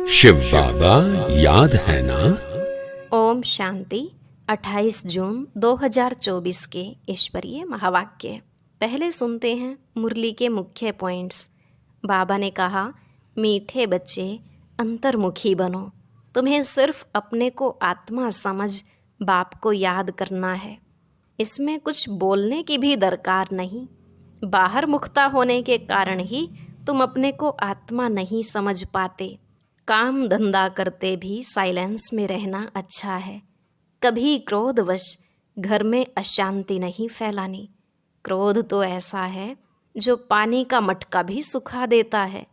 शिव बाबा याद है ना? ओम शांति। 28 जून 2024 के ईश्वरीय महावाक्य। पहले सुनते हैं मुरली के मुख्य पॉइंट्स। बाबा ने कहा, मीठे बच्चे अंतर्मुखी बनो। तुम्हें सिर्फ अपने को आत्मा समझ बाप को याद करना है। इसमें कुछ बोलने की भी दरकार नहीं। बाहर मुखता होने के कारण ही तुम अपने को आत्मा नहीं समझ पाते। काम धंधा करते भी साइलेंस में रहना अच्छा है। कभी क्रोधवश घर में अशांति नहीं फैलानी। क्रोध तो ऐसा है जो पानी का मटका भी सुखा देता है।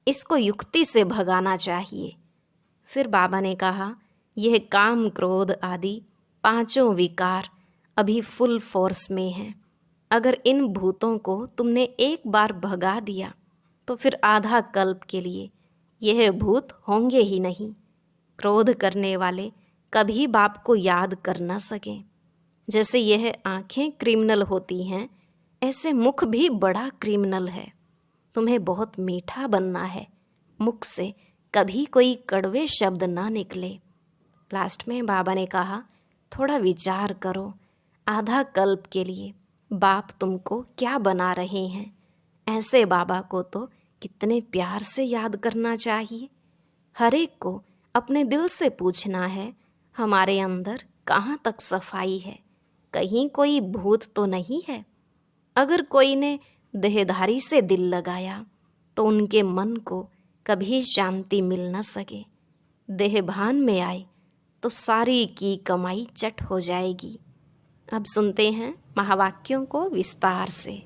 इसको युक्ति से भगाना चाहिए। फिर बाबा ने कहा, यह काम क्रोध आदि पांचों विकार अभी फुल फोर्स में हैं। अगर इन भूतों को तुमने एक बार भगा दिया तो फिर आधा कल्प के लिए यह भूत होंगे ही नहीं। क्रोध करने वाले कभी बाप को याद कर न सकें। जैसे यह आंखें क्रिमिनल होती हैं, ऐसे मुख भी बड़ा क्रिमिनल है। तुम्हें बहुत मीठा बनना है। मुख से कभी कोई कड़वे शब्द ना निकले। लास्ट में बाबा ने कहा, थोड़ा विचार करो, आधा कल्प के लिए बाप तुमको क्या बना रहे हैं। ऐसे बाबा को तो कितने प्यार से याद करना चाहिए। हर एक को अपने दिल से पूछना है, हमारे अंदर कहाँ तक सफाई है, कहीं कोई भूत तो नहीं है। अगर कोई ने देहधारी से दिल लगाया तो उनके मन को कभी शांति मिल न सके। देहभान में आए तो सारी की कमाई चट हो जाएगी। अब सुनते हैं महावाक्यों को विस्तार से।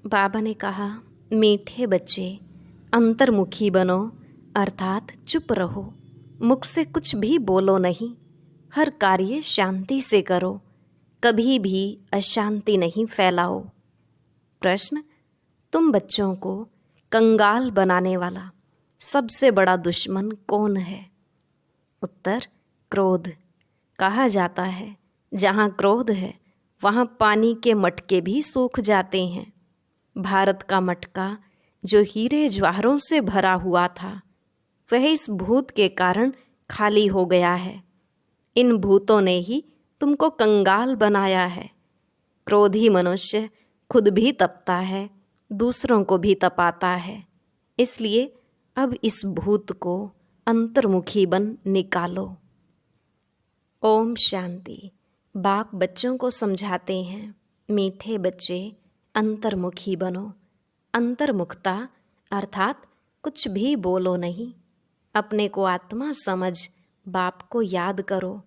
बाबा ने कहा, मीठे बच्चे अंतर्मुखी बनो, अर्थात चुप रहो। मुख से कुछ भी बोलो नहीं। हर कार्य शांति से करो। कभी भी अशांति नहीं फैलाओ। प्रश्न, तुम बच्चों को कंगाल बनाने वाला सबसे बड़ा दुश्मन कौन है? उत्तर, क्रोध। कहा जाता है, जहाँ क्रोध है वहाँ पानी के मटके भी सूख जाते हैं। भारत का मटका जो हीरे जवाहरों से भरा हुआ था, वह इस भूत के कारण खाली हो गया है। इन भूतों ने ही तुमको कंगाल बनाया है। क्रोधी मनुष्य खुद भी तपता है, दूसरों को भी तपाता है। इसलिए अब इस भूत को अंतर्मुखी बन निकालो। ओम शांति। बाप बच्चों को समझाते हैं, मीठे बच्चे अंतर्मुखी बनो। अंतर्मुखता अर्थात कुछ भी बोलो नहीं। अपने को आत्मा समझ बाप को याद करो।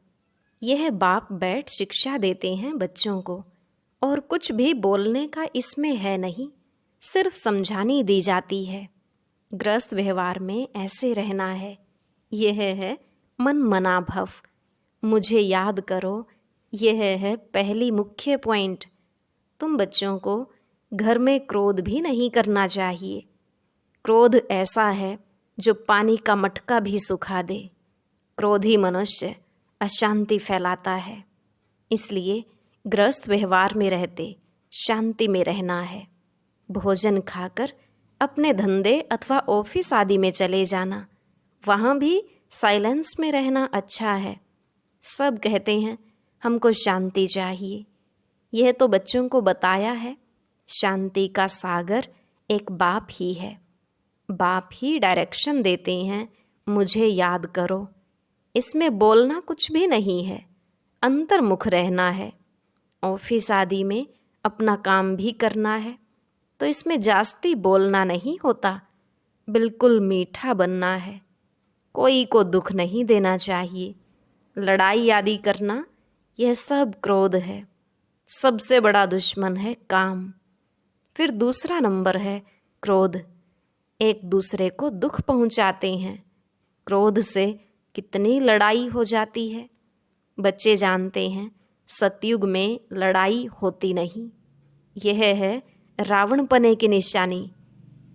यह बाप बैठ शिक्षा देते हैं बच्चों को, और कुछ भी बोलने का इसमें है नहीं, सिर्फ समझानी दी जाती है। गृहस्थ व्यवहार में ऐसे रहना है। यह है मन मना भव। मुझे याद करो, यह है पहली मुख्य पॉइंट। तुम बच्चों को घर में क्रोध भी नहीं करना चाहिए। क्रोध ऐसा है जो पानी का मटका भी सुखा दे। क्रोधी मनुष्य अशांति फैलाता है। इसलिए गृहस्थ व्यवहार में रहते शांति में रहना है। भोजन खाकर अपने धंधे अथवा ऑफिस आदि में चले जाना, वहाँ भी साइलेंस में रहना अच्छा है। सब कहते हैं हमको शांति चाहिए। यह तो बच्चों को बताया है, शांति का सागर एक बाप ही है। बाप ही डायरेक्शन देते हैं, मुझे याद करो। इसमें बोलना कुछ भी नहीं है, अंतर्मुख रहना है। ऑफिस आदि में अपना काम भी करना है, तो इसमें जास्ती बोलना नहीं होता। बिल्कुल मीठा बनना है। कोई को दुख नहीं देना चाहिए। लड़ाई आदि करना, यह सब क्रोध है। सबसे बड़ा दुश्मन है काम। फिर दूसरा नंबर है क्रोध। एक दूसरे को दुख पहुंचाते हैं। क्रोध से कितनी लड़ाई हो जाती है। बच्चे जानते हैं सतयुग में लड़ाई होती नहीं। यह है रावणपने की निशानी।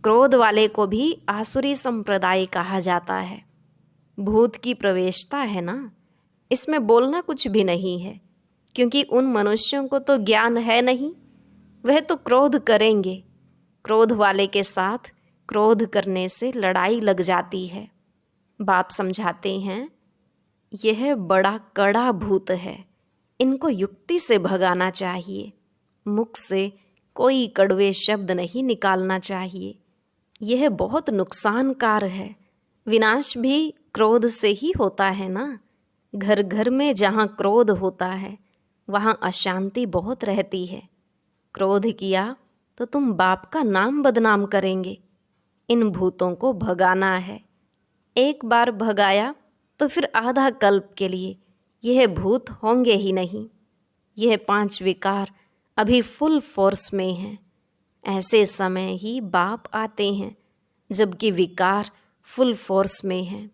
क्रोध वाले को भी आसुरी संप्रदाय कहा जाता है। भूत की प्रवेशता है ना, इसमें बोलना कुछ भी नहीं है, क्योंकि उन मनुष्यों को तो ज्ञान है नहीं। वह तो क्रोध करेंगे। क्रोध वाले के साथ क्रोध करने से लड़ाई लग जाती है। बाप समझाते हैं, यह बड़ा कड़ा भूत है, इनको युक्ति से भगाना चाहिए। मुख से कोई कड़वे शब्द नहीं निकालना चाहिए। यह बहुत नुकसानकार है। विनाश भी क्रोध से ही होता है ना। घर घर में जहाँ क्रोध होता है वहाँ अशांति बहुत रहती है। क्रोध किया तो तुम बाप का नाम बदनाम करेंगे। इन भूतों को भगाना है। एक बार भगाया तो फिर आधा कल्प के लिए यह भूत होंगे ही नहीं। यह 5 विकार अभी फुल फोर्स में हैं। ऐसे समय ही बाप आते हैं जबकि विकार फुल फोर्स में हैं।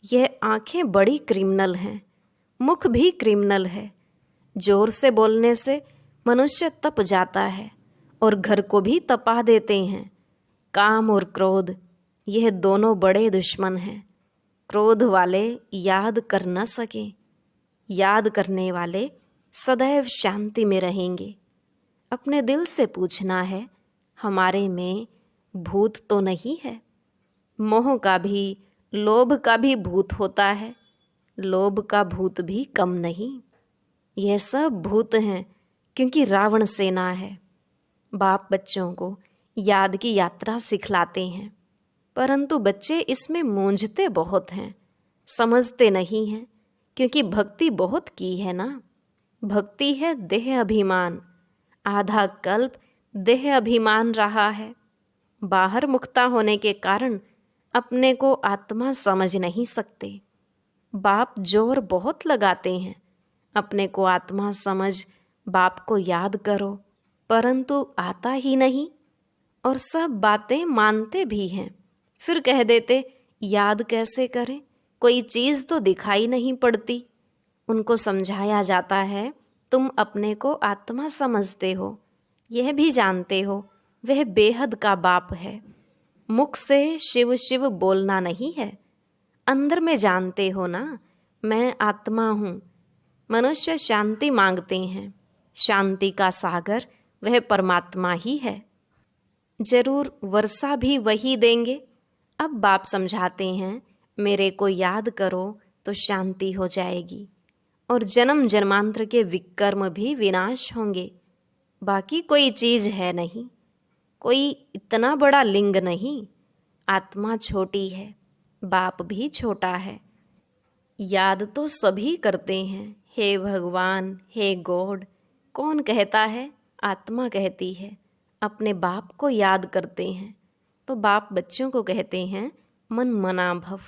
यह आंखें बड़ी क्रिमिनल हैं, मुख भी क्रिमिनल है। जोर से बोलने से मनुष्य तप जाता है और घर को भी तपा देते हैं। काम और क्रोध, यह दोनों बड़े दुश्मन हैं। क्रोध वाले याद कर न सकें, याद करने वाले सदैव शांति में रहेंगे। अपने दिल से पूछना है, हमारे में भूत तो नहीं है? मोह का भी, लोभ का भी भूत होता है। लोभ का भूत भी कम नहीं। यह सब भूत हैं क्योंकि रावण सेना है। बाप बच्चों को याद की यात्रा सिखलाते हैं, परंतु बच्चे इसमें मूंझते बहुत हैं, समझते नहीं हैं, क्योंकि भक्ति बहुत की है ना। भक्ति है देह अभिमान। आधा कल्प देह अभिमान रहा है। बाहर मुक्ता होने के कारण अपने को आत्मा समझ नहीं सकते। बाप जोर बहुत लगाते हैं, अपने को आत्मा समझ, बाप को याद करो, परंतु आता ही नहीं। और सब बातें मानते भी हैं, फिर कह देते याद कैसे करें, कोई चीज़ तो दिखाई नहीं पड़ती। उनको समझाया जाता है, तुम अपने को आत्मा समझते हो, यह भी जानते हो वह बेहद का बाप है। मुख से शिव शिव बोलना नहीं है, अंदर में जानते हो ना मैं आत्मा हूँ। मनुष्य शांति मांगते हैं, शांति का सागर वह परमात्मा ही है। जरूर वर्षा भी वही देंगे। अब बाप समझाते हैं, मेरे को याद करो तो शांति हो जाएगी और जन्म जन्मांतर के विकर्म भी विनाश होंगे। बाकी कोई चीज़ है नहीं, कोई इतना बड़ा लिंग नहीं। आत्मा छोटी है, बाप भी छोटा है। याद तो सभी करते हैं, हे भगवान, हे गॉड। कौन कहता है? आत्मा कहती है। अपने बाप को याद करते हैं तो बाप बच्चों को कहते हैं, मन मना भव।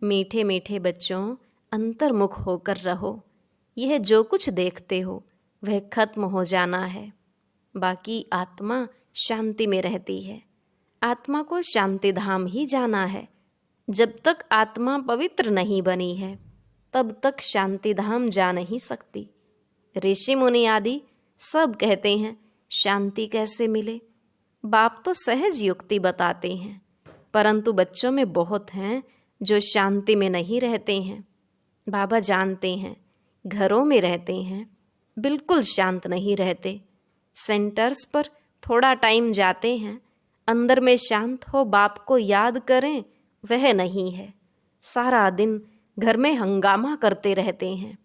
मीठे मीठे बच्चों, अंतर्मुख होकर रहो। यह जो कुछ देखते हो वह खत्म हो जाना है। बाकी आत्मा शांति में रहती है। आत्मा को शांति धाम ही जाना है। जब तक आत्मा पवित्र नहीं बनी है तब तक शांति धाम जा नहीं सकती। ऋषि मुनि आदि सब कहते हैं शांति कैसे मिले। बाप तो सहज युक्ति बताते हैं, परंतु बच्चों में बहुत हैं जो शांति में नहीं रहते हैं। बाबा जानते हैं, घरों में रहते हैं, बिल्कुल शांत नहीं रहते। सेंटर्स पर थोड़ा टाइम जाते हैं, अंदर में शांत हो बाप को याद करें, वह नहीं है। सारा दिन घर में हंगामा करते रहते हैं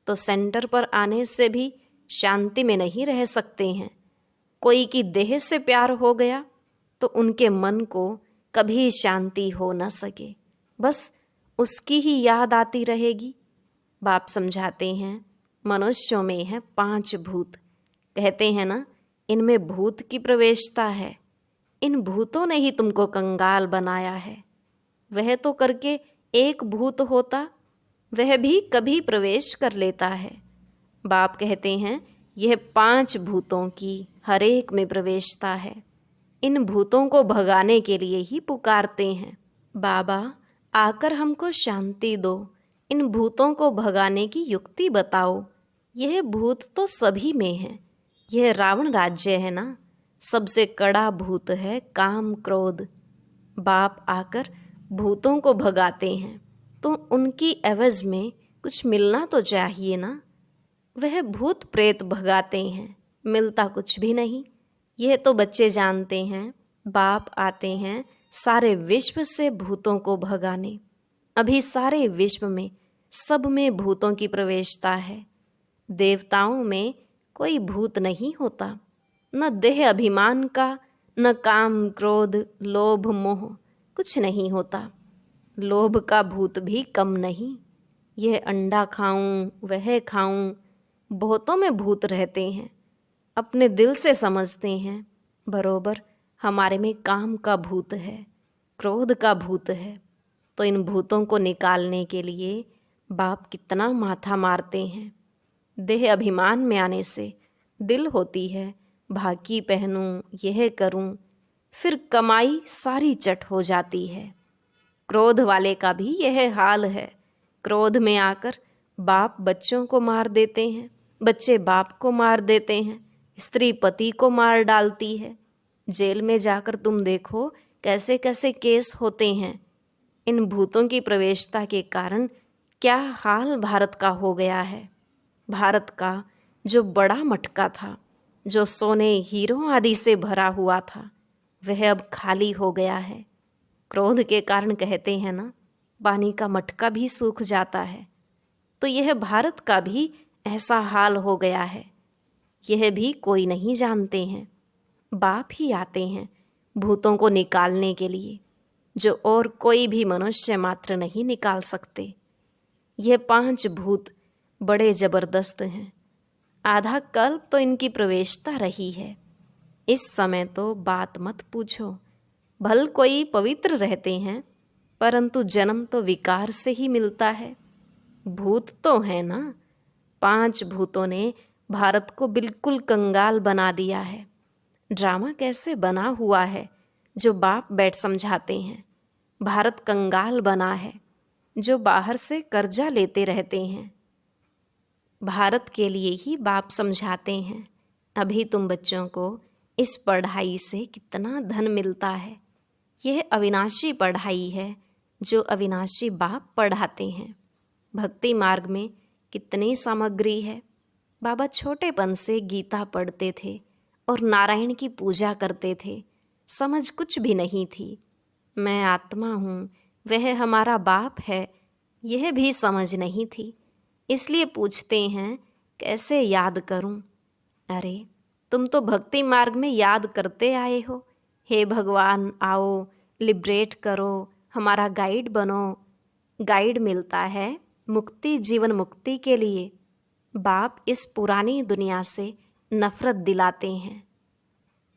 तो सेंटर पर आने से भी शांति में नहीं रह सकते हैं। कोई की देह से प्यार हो गया तो उनके मन को कभी शांति हो न सके, बस उसकी ही याद आती रहेगी। बाप समझाते हैं, मनुष्यों में है 5 भूत। कहते हैं ना, इनमें भूत की प्रवेशता है। इन भूतों ने ही तुमको कंगाल बनाया है। वह तो करके एक भूत होता, वह भी कभी प्रवेश कर लेता है। बाप कहते हैं, यह 5 भूतों की हर एक में प्रवेशता है। इन भूतों को भगाने के लिए ही पुकारते हैं, बाबा आकर हमको शांति दो, इन भूतों को भगाने की युक्ति बताओ। यह भूत तो सभी में है। यह रावण राज्य है ना, सबसे कड़ा भूत है काम क्रोध। बाप आकर भूतों को भगाते हैं तो उनकी एवज में कुछ मिलना तो चाहिए ना। वह भूत प्रेत भगाते हैं, मिलता कुछ भी नहीं। यह तो बच्चे जानते हैं। बाप आते हैं सारे विश्व से भूतों को भगाने। अभी सारे विश्व में सब में भूतों की प्रवेशता है। देवताओं में कोई भूत नहीं होता, न देह अभिमान का, न काम क्रोध लोभ मोह कुछ नहीं होता। लोभ का भूत भी कम नहीं। यह अंडा खाऊं वह खाऊं, बहुतों में भूत रहते हैं। अपने दिल से समझते हैं बरोबर हमारे में काम का भूत है, क्रोध का भूत है। तो इन भूतों को निकालने के लिए बाप कितना माथा मारते हैं। देह अभिमान में आने से दिल होती है भाकी पहनूं यह करूं, फिर कमाई सारी चट हो जाती है। क्रोध वाले का भी यह हाल है। क्रोध में आकर बाप बच्चों को मार देते हैं, बच्चे बाप को मार देते हैं, स्त्री पति को मार डालती है। जेल में जाकर तुम देखो कैसे कैसे केस होते हैं। इन भूतों की प्रवेशता के कारण क्या हाल भारत का हो गया है। भारत का जो बड़ा मटका था, जो सोने हीरों आदि से भरा हुआ था, वह अब खाली हो गया है। क्रोध के कारण कहते हैं ना, पानी का मटका भी सूख जाता है। तो यह भारत का भी ऐसा हाल हो गया है। यह भी कोई नहीं जानते हैं। बाप ही आते हैं भूतों को निकालने के लिए, जो और कोई भी मनुष्य मात्र नहीं निकाल सकते। यह 5 भूत बड़े जबरदस्त हैं। आधा कल्प तो इनकी प्रवेशता रही है। इस समय तो बात मत पूछो। भल कोई पवित्र रहते हैं, परंतु जन्म तो विकार से ही मिलता है। भूत तो है ना, 5 भूतों ने भारत को बिल्कुल कंगाल बना दिया है। ड्रामा कैसे बना हुआ है जो बाप बैठ समझाते हैं। भारत कंगाल बना है, जो बाहर से कर्जा लेते रहते हैं। भारत के लिए ही बाप समझाते हैं। अभी तुम बच्चों को इस पढ़ाई से कितना धन मिलता है। यह अविनाशी पढ़ाई है जो अविनाशी बाप पढ़ाते हैं। भक्ति मार्ग में कितनी सामग्री है। बाबा छोटेपन से गीता पढ़ते थे और नारायण की पूजा करते थे। समझ कुछ भी नहीं थी। मैं आत्मा हूँ, वह हमारा बाप है, यह भी समझ नहीं थी। इसलिए पूछते हैं कैसे याद करूं। अरे तुम तो भक्ति मार्ग में याद करते आए हो। हे भगवान आओ, लिबरेट करो, हमारा गाइड बनो। गाइड मिलता है मुक्ति, जीवन मुक्ति के लिए। बाप इस पुरानी दुनिया से नफरत दिलाते हैं।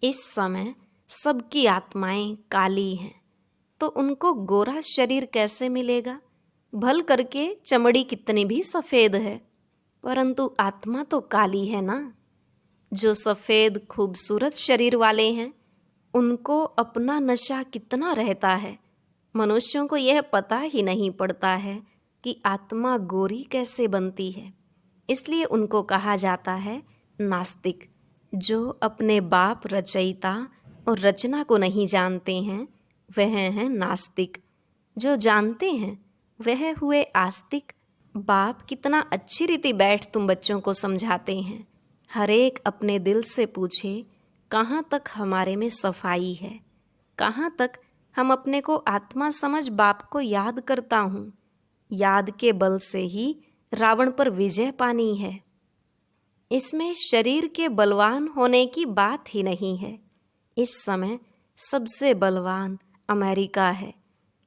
इस समय सबकी आत्माएं काली हैं, तो उनको गोरा शरीर कैसे मिलेगा। भल करके चमड़ी कितनी भी सफ़ेद है, परंतु आत्मा तो काली है ना। जो सफ़ेद खूबसूरत शरीर वाले हैं, उनको अपना नशा कितना रहता है। मनुष्यों को यह पता ही नहीं पड़ता है कि आत्मा गोरी कैसे बनती है। इसलिए उनको कहा जाता है नास्तिक। जो अपने बाप रचयिता और रचना को नहीं जानते हैं, वह हैं नास्तिक। जो जानते हैं वह हुए आस्तिक। बाप कितना अच्छी रीति बैठ तुम बच्चों को समझाते हैं। हर एक अपने दिल से पूछे कहाँ तक हमारे में सफाई है, कहाँ तक हम अपने को आत्मा समझ बाप को याद करता हूँ। याद के बल से ही रावण पर विजय पानी है। इसमें शरीर के बलवान होने की बात ही नहीं है। इस समय सबसे बलवान अमेरिका है,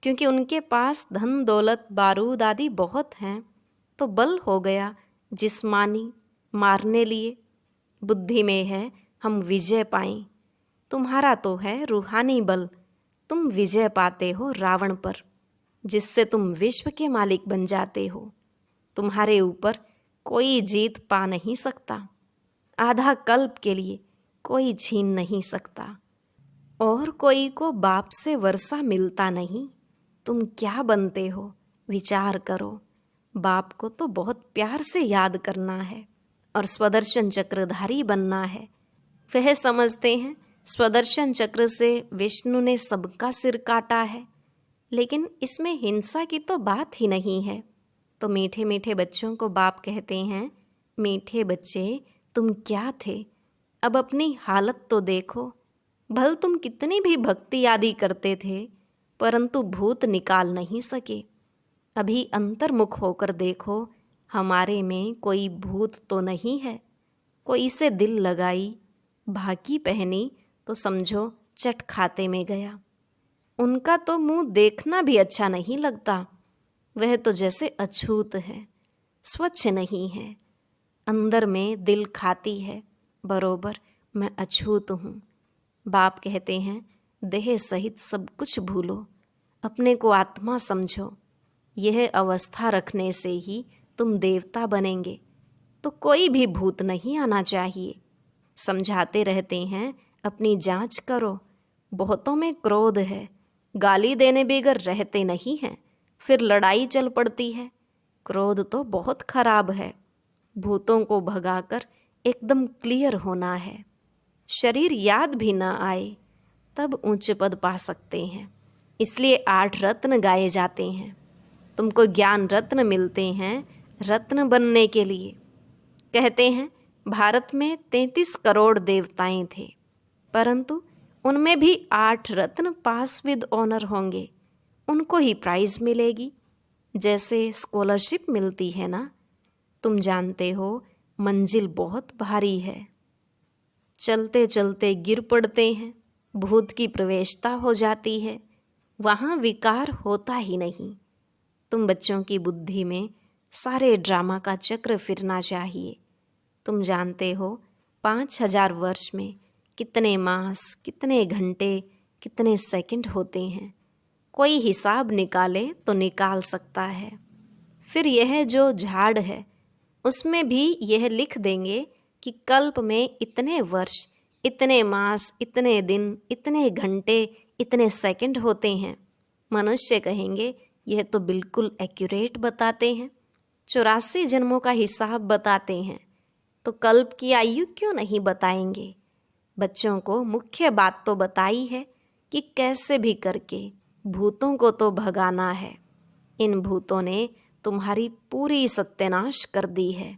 क्योंकि उनके पास धन दौलत बारूद आदि बहुत हैं। तो बल हो गया जिस्मानी, मारने लिए। बुद्धि में है हम विजय पाएं। तुम्हारा तो है रूहानी बल। तुम विजय पाते हो रावण पर, जिससे तुम विश्व के मालिक बन जाते हो। तुम्हारे ऊपर कोई जीत पा नहीं सकता। आधा कल्प के लिए कोई छीन नहीं सकता। और कोई को बाप से वर्षा मिलता नहीं। तुम क्या बनते हो विचार करो। बाप को तो बहुत प्यार से याद करना है और स्वदर्शन चक्रधारी बनना है। वह समझते हैं स्वदर्शन चक्र से विष्णु ने सबका सिर काटा है, लेकिन इसमें हिंसा की तो बात ही नहीं है। तो मीठे मीठे बच्चों को बाप कहते हैं, मीठे बच्चे तुम क्या थे, अब अपनी हालत तो देखो। भल तुम कितनी भी भक्ति आदि करते थे, परंतु भूत निकाल नहीं सके। अभी अंतर्मुख होकर देखो, हमारे में कोई भूत तो नहीं है। कोई से दिल लगाई, भाकी पहनी तो समझो चट खाते में गया। उनका तो मुंह देखना भी अच्छा नहीं लगता। वह तो जैसे अछूत है, स्वच्छ नहीं है। अंदर में दिल खाती है, बरोबर मैं अछूत हूँ। बाप कहते हैं, देह सहित सब कुछ भूलो, अपने को आत्मा समझो। यह अवस्था रखने से ही तुम देवता बनेंगे। तो कोई भी भूत नहीं आना चाहिए। समझाते रहते हैं, अपनी जांच करो। बहुतों में क्रोध है, गाली देने बगैर रहते नहीं हैं, फिर लड़ाई चल पड़ती है। क्रोध तो बहुत खराब है। भूतों को भगाकर एकदम क्लियर होना है। शरीर याद भी ना आए तब ऊंचे पद पा सकते हैं। इसलिए 8 रत्न गाए जाते हैं। तुमको ज्ञान रत्न मिलते हैं रत्न बनने के लिए। कहते हैं भारत में 33 करोड़ देवताएं थे, परंतु उनमें भी 8 रत्न पास विद ऑनर होंगे। उनको ही प्राइज मिलेगी, जैसे स्कॉलरशिप मिलती है ना। तुम जानते हो मंजिल बहुत भारी है, चलते चलते गिर पड़ते हैं, भूत की प्रवेशता हो जाती है, वहाँ विकार होता ही नहीं। तुम बच्चों की बुद्धि में सारे ड्रामा का चक्र फिरना चाहिए। तुम जानते हो 5000 वर्ष में कितने मास, कितने घंटे, कितने सेकंड होते हैं। कोई हिसाब निकाले तो निकाल सकता है। फिर यह जो झाड़ है उसमें भी यह लिख देंगे कि कल्प में इतने वर्ष, इतने मास, इतने दिन, इतने घंटे, इतने सेकंड होते हैं। मनुष्य कहेंगे यह तो बिल्कुल एक्यूरेट बताते हैं, 84 जन्मों का हिसाब बताते हैं, तो कल्प की आयु क्यों नहीं बताएंगे। बच्चों को मुख्य बात तो बताई है कि कैसे भी करके भूतों को तो भगाना है। इन भूतों ने तुम्हारी पूरी सत्यानाश कर दी है।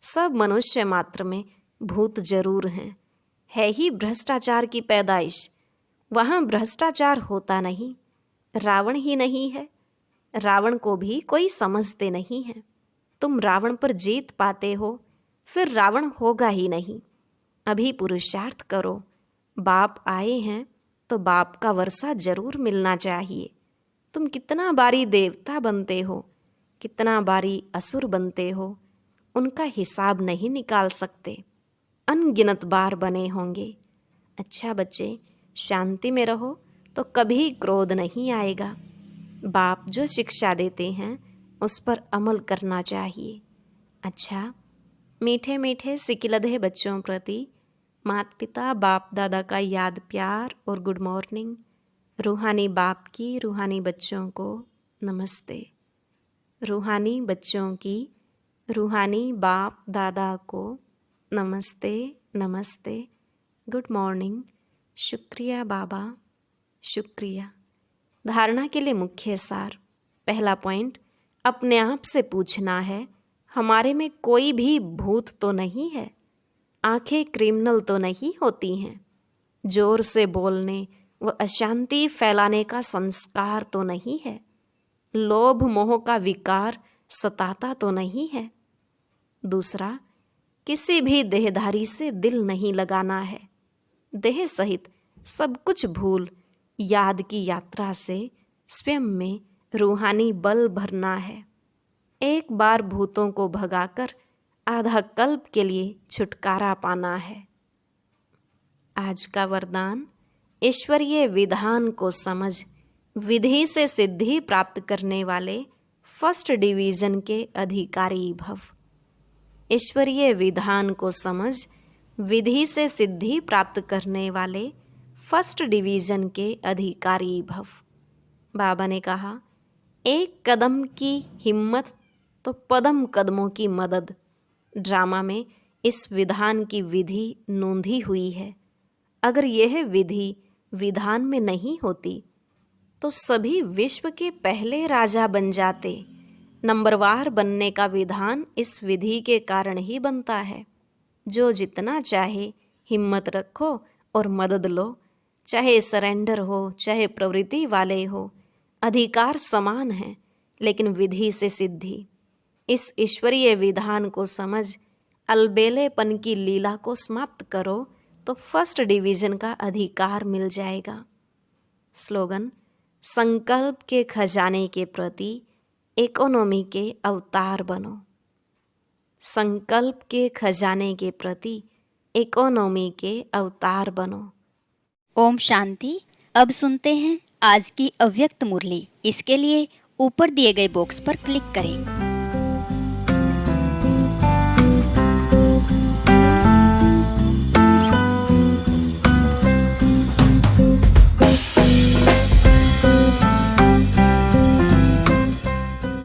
सब मनुष्य मात्र में भूत जरूर हैं, है ही भ्रष्टाचार की पैदाइश। वहाँ भ्रष्टाचार होता नहीं, रावण ही नहीं है। रावण को भी कोई समझते नहीं है। तुम रावण पर जीत पाते हो, फिर रावण होगा ही नहीं। अभी पुरुषार्थ करो। बाप आए हैं तो बाप का वर्षा जरूर मिलना चाहिए। तुम कितना बारी देवता बनते हो, कितना बारी असुर बनते हो, उनका हिसाब नहीं निकाल सकते। अनगिनत बार बने होंगे। अच्छा बच्चे, शांति में रहो तो कभी क्रोध नहीं आएगा। बाप जो शिक्षा देते हैं उस पर अमल करना चाहिए। अच्छा, मीठे मीठे सिकिलधे बच्चों प्रति माता पिता बाप दादा का याद प्यार और गुड मॉर्निंग। रूहानी बाप की रूहानी बच्चों को नमस्ते। रूहानी बच्चों की रूहानी बाप दादा को नमस्ते नमस्ते, गुड मॉर्निंग। शुक्रिया बाबा, शुक्रिया। धारणा के लिए मुख्य सार। पहला पॉइंट, अपने आप से पूछना है, हमारे में कोई भी भूत तो नहीं है। आंखें क्रिमिनल तो नहीं होती हैं। जोर से बोलने व अशांति फैलाने का संस्कार तो नहीं है। लोभ मोह का विकार सताता तो नहीं है। दूसरा, किसी भी देहधारी से दिल नहीं लगाना है। देह सहित सब कुछ भूल याद की यात्रा से स्वयं में रूहानी बल भरना है। एक बार भूतों को भगाकर आधा कल्प के लिए छुटकारा पाना है। आज का वरदान, ईश्वरीय विधान को समझ विधि से सिद्धि प्राप्त करने वाले फर्स्ट डिवीजन के अधिकारी भव। ईश्वरीय विधान को समझ विधि से सिद्धि प्राप्त करने वाले फर्स्ट डिवीजन के अधिकारी भव। बाबा ने कहा, एक कदम की हिम्मत तो पदम कदमों की मदद। ड्रामा में इस विधान की विधि नोंधी हुई है। अगर यह विधि विधान में नहीं होती तो सभी विश्व के पहले राजा बन जाते। नंबरवार बनने का विधान इस विधि के कारण ही बनता है। जो जितना चाहे हिम्मत रखो और मदद लो, चाहे सरेंडर हो चाहे प्रवृत्ति वाले हो, अधिकार समान है। लेकिन विधि से सिद्धि। इस ईश्वरीय विधान को समझ अलबेलेपन की लीला को समाप्त करो तो फर्स्ट डिवीजन का अधिकार मिल जाएगा। स्लोगन: संकल्प के खजाने के प्रति इकोनॉमी के अवतार बनो। संकल्प के खजाने के प्रति इकोनॉमी के अवतार बनो। ओम शांति। अब सुनते हैं आज की अव्यक्त मुरली। इसके लिए ऊपर दिए गए बॉक्स पर क्लिक करें।